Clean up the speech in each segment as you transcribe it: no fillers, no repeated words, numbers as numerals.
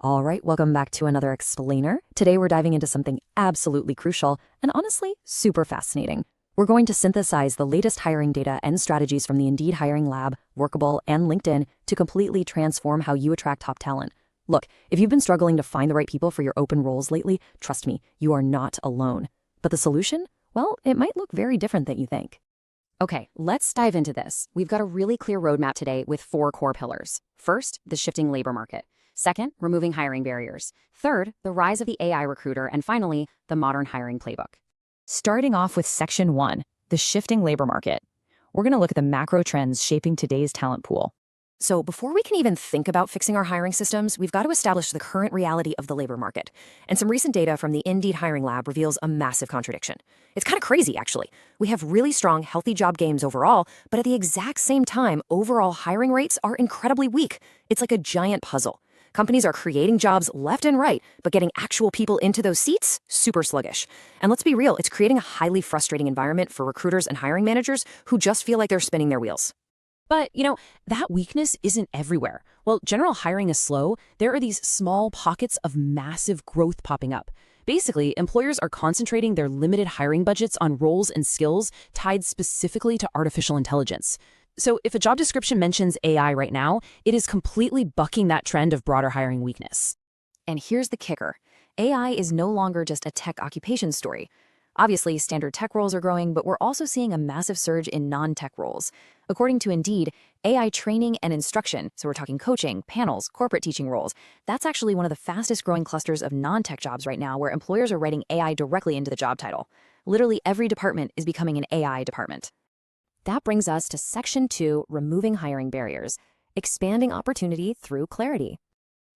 All right, welcome back to another explainer. Today we're diving into something absolutely crucial and honestly super fascinating. We're going to synthesize the latest hiring data and strategies from the Indeed Hiring Lab, Workable, and LinkedIn to completely transform how you attract top talent. Look, if you've been struggling to find the right people for your open roles lately, trust me, you are not alone. But the solution? Well, it might look very different than you think. Okay, let's dive into this. We've got a really clear roadmap today with 4 core pillars. First, the shifting labor market. Second, removing hiring barriers. Third, the rise of the AI recruiter. And finally, the modern hiring playbook. Starting off with Section 1, the shifting labor market. We're going to look at the macro trends shaping today's talent pool. So before we can even think about fixing our hiring systems, we've got to establish the current reality of the labor market. And some recent data from the Indeed Hiring Lab reveals a massive contradiction. It's kind of crazy, actually. We have really strong, healthy job gains overall, but at the exact same time, overall hiring rates are incredibly weak. It's like a giant puzzle. Companies are creating jobs left and right, but getting actual people into those seats, super sluggish. And let's be real, it's creating a highly frustrating environment for recruiters and hiring managers who just feel like they're spinning their wheels. But, that weakness isn't everywhere. While general hiring is slow, there are these small pockets of massive growth popping up. Basically, employers are concentrating their limited hiring budgets on roles and skills tied specifically to artificial intelligence. So if a job description mentions AI right now, it is completely bucking that trend of broader hiring weakness. And here's the kicker. AI is no longer just a tech occupation story. Obviously, standard tech roles are growing, but we're also seeing a massive surge in non-tech roles. According to Indeed, AI training and instruction, so we're talking coaching, panels, corporate teaching roles, that's actually one of the fastest growing clusters of non-tech jobs right now where employers are writing AI directly into the job title. Literally every department is becoming an AI department. That brings us to Section 2, removing hiring barriers, expanding opportunity through clarity.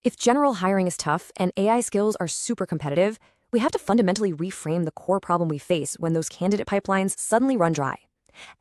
If general hiring is tough and AI skills are super competitive, we have to fundamentally reframe the core problem we face when those candidate pipelines suddenly run dry.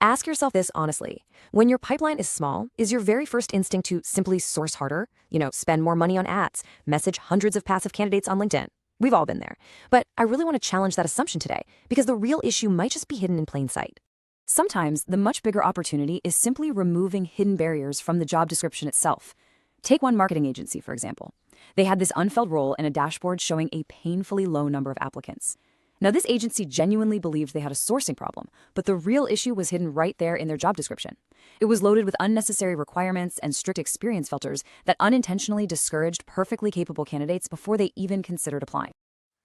Ask yourself this honestly. When your pipeline is small, is your very first instinct to simply source harder? Spend more money on ads, message hundreds of passive candidates on LinkedIn? We've all been there. But I really want to challenge that assumption today because the real issue might just be hidden in plain sight. Sometimes the much bigger opportunity is simply removing hidden barriers from the job description itself. Take one marketing agency, for example. They had this unfilled role in a dashboard showing a painfully low number of applicants. Now, this agency genuinely believed they had a sourcing problem, but the real issue was hidden right there in their job description. It was loaded with unnecessary requirements and strict experience filters that unintentionally discouraged perfectly capable candidates before they even considered applying.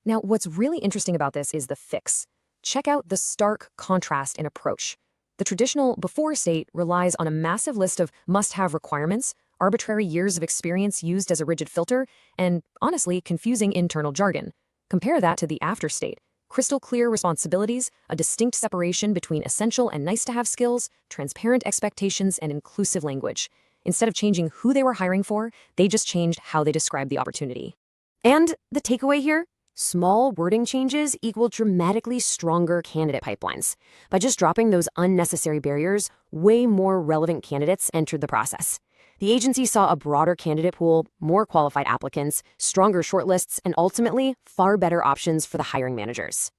Now, what's really interesting about this is the fix. Check out the stark contrast in approach. The traditional before state relies on a massive list of must-have requirements, arbitrary years of experience used as a rigid filter, and, honestly, confusing internal jargon. Compare that to the after state. Crystal clear responsibilities, a distinct separation between essential and nice-to-have skills, transparent expectations, and inclusive language. Instead of changing who they were hiring for, they just changed how they described the opportunity. And the takeaway here? Small wording changes equal dramatically stronger candidate pipelines. By just dropping those unnecessary barriers, way more relevant candidates entered the process. The agency saw a broader candidate pool, more qualified applicants, stronger shortlists, and ultimately, far better options for the hiring managers.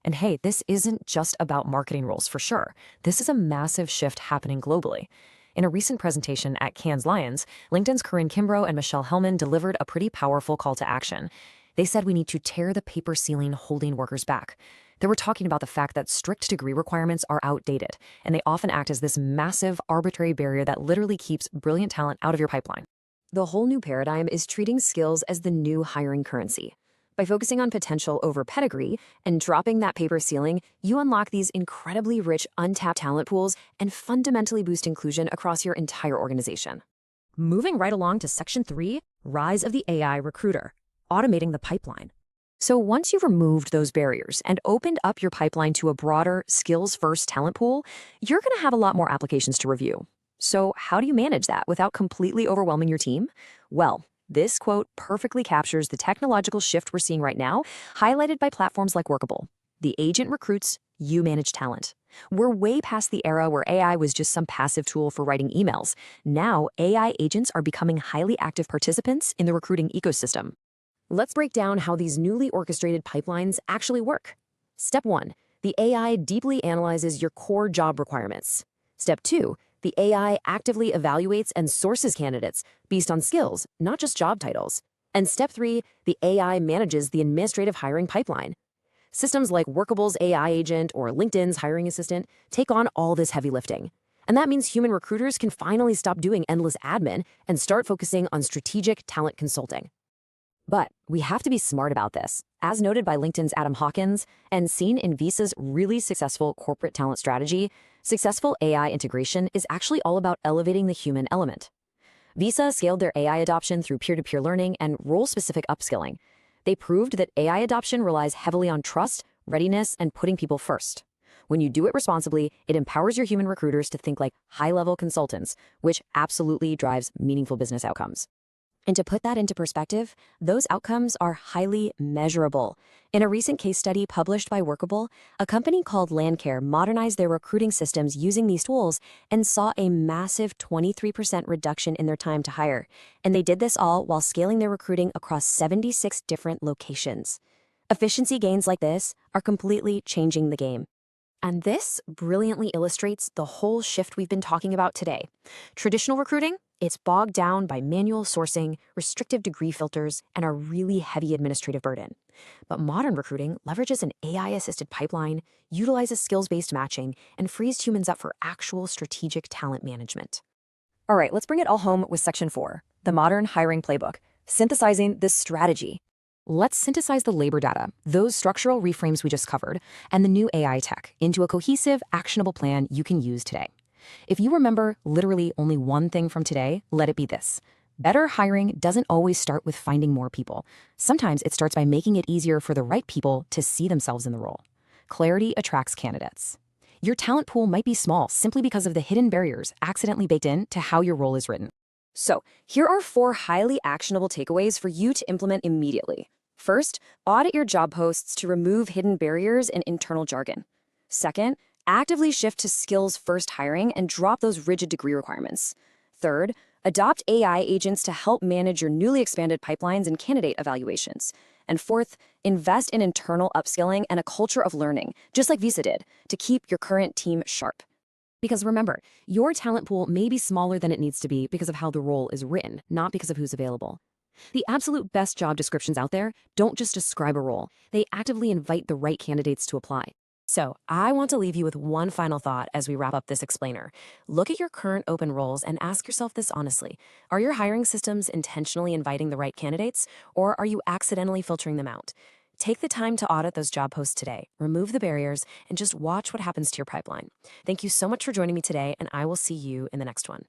And hey, this isn't just about marketing roles for sure. This is a massive shift happening globally. In a recent presentation at Cannes Lions, LinkedIn's Corinne Kimbrough and Michelle Hellman delivered a pretty powerful call to action. They said we need to tear the paper ceiling holding workers back. They were talking about the fact that strict degree requirements are outdated, and they often act as this massive, arbitrary barrier that literally keeps brilliant talent out of your pipeline. The whole new paradigm is treating skills as the new hiring currency. By focusing on potential over pedigree and dropping that paper ceiling, you unlock these incredibly rich, untapped talent pools and fundamentally boost inclusion across your entire organization. Moving right along to Section 3, Rise of the AI Recruiter. Automating the pipeline. So once you've removed those barriers and opened up your pipeline to a broader, skills-first talent pool, you're going to have a lot more applications to review. So how do you manage that without completely overwhelming your team? Well, this quote perfectly captures the technological shift we're seeing right now, highlighted by platforms like Workable. The agent recruits, you manage talent. We're way past the era where AI was just some passive tool for writing emails. Now, AI agents are becoming highly active participants in the recruiting ecosystem. Let's break down how these newly orchestrated pipelines actually work. Step 1, the AI deeply analyzes your core job requirements. Step 2, the AI actively evaluates and sources candidates based on skills, not just job titles. And step 3, the AI manages the administrative hiring pipeline. Systems like Workable's AI agent or LinkedIn's hiring assistant take on all this heavy lifting. And that means human recruiters can finally stop doing endless admin and start focusing on strategic talent consulting. But we have to be smart about this. As noted by LinkedIn's Adam Hawkins and seen in Visa's really successful corporate talent strategy, successful AI integration is actually all about elevating the human element. Visa scaled their AI adoption through peer-to-peer learning and role-specific upskilling. They proved that AI adoption relies heavily on trust, readiness, and putting people first. When you do it responsibly, it empowers your human recruiters to think like high-level consultants, which absolutely drives meaningful business outcomes. And to put that into perspective, those outcomes are highly measurable. In a recent case study published by Workable, a company called Landcare modernized their recruiting systems using these tools and saw a massive 23% reduction in their time to hire. And they did this all while scaling their recruiting across 76 different locations. Efficiency gains like this are completely changing the game. And this brilliantly illustrates the whole shift we've been talking about today. Traditional recruiting, it's bogged down by manual sourcing, restrictive degree filters, and a really heavy administrative burden. But modern recruiting leverages an AI-assisted pipeline, utilizes skills-based matching, and frees humans up for actual strategic talent management. All right, let's bring it all home with Section 4, the modern hiring playbook, synthesizing this strategy. Let's synthesize the labor data, those structural reframes we just covered, and the new AI tech into a cohesive, actionable plan you can use today. If you remember literally only one thing from today, let it be this. Better hiring doesn't always start with finding more people. Sometimes it starts by making it easier for the right people to see themselves in the role. Clarity attracts candidates. Your talent pool might be small simply because of the hidden barriers accidentally baked in to how your role is written. So, here are 4 highly actionable takeaways for you to implement immediately. First, audit your job posts to remove hidden barriers and internal jargon. Second, actively shift to skills-first hiring and drop those rigid degree requirements. Third, adopt AI agents to help manage your newly expanded pipelines and candidate evaluations. And fourth, invest in internal upskilling and a culture of learning, just like Visa did, to keep your current team sharp. Because remember, your talent pool may be smaller than it needs to be because of how the role is written, not because of who's available. The absolute best job descriptions out there don't just describe a role, they actively invite the right candidates to apply. So, I want to leave you with one final thought as we wrap up this explainer. Look at your current open roles and ask yourself this honestly. Are your hiring systems intentionally inviting the right candidates, or are you accidentally filtering them out? Take the time to audit those job posts today, remove the barriers, and just watch what happens to your pipeline. Thank you so much for joining me today, and I will see you in the next one.